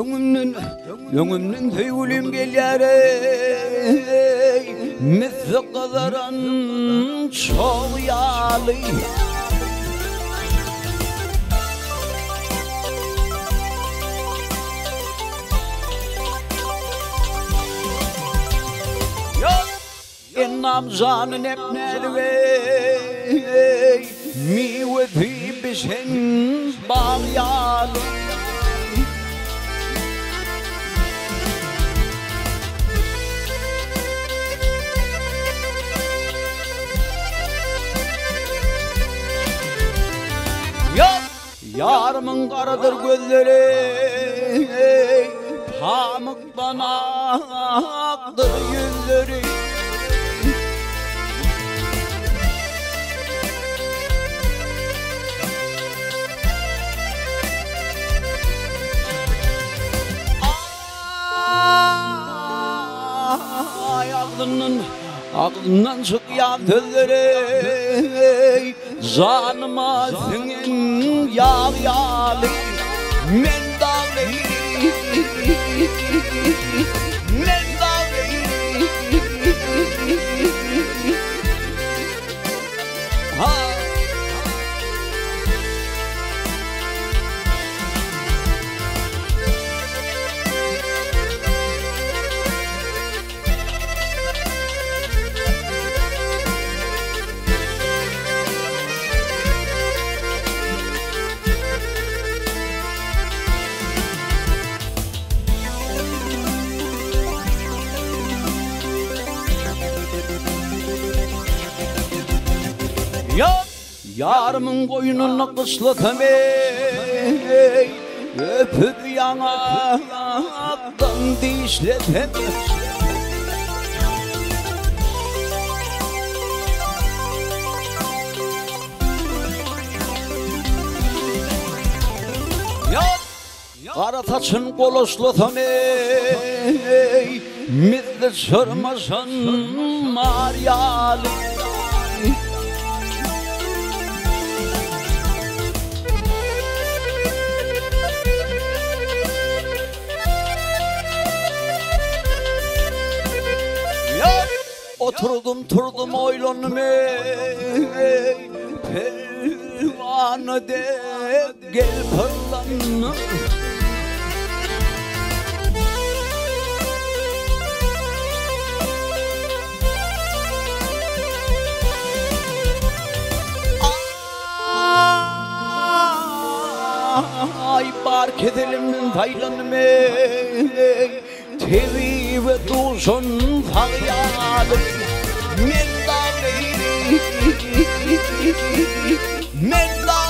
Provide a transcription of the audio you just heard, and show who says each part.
Speaker 1: Öngümden tüygülüm geller ey Misli kızaran çok yağlı İnnam zanın ebnel vey Mi ve fi bişen bağyalı Yarımın karadır gözleri Pamuktan aktır yüzleri Aklından çıkyan sözleri Zanıma senin yağyalı Men dağlıyım Men dağlıyım Yarımın koynunu kıslatam ey Öpüp yanaktan dişletem Kara taçın koloslatam ey Misli sırmasan maryalı Oturdum oylanım ey Pervanı de gel pırlanım Ay bark edelim taylanım ey Tevi ve tuzun falyalı Men dağlıyım Men dağlıyım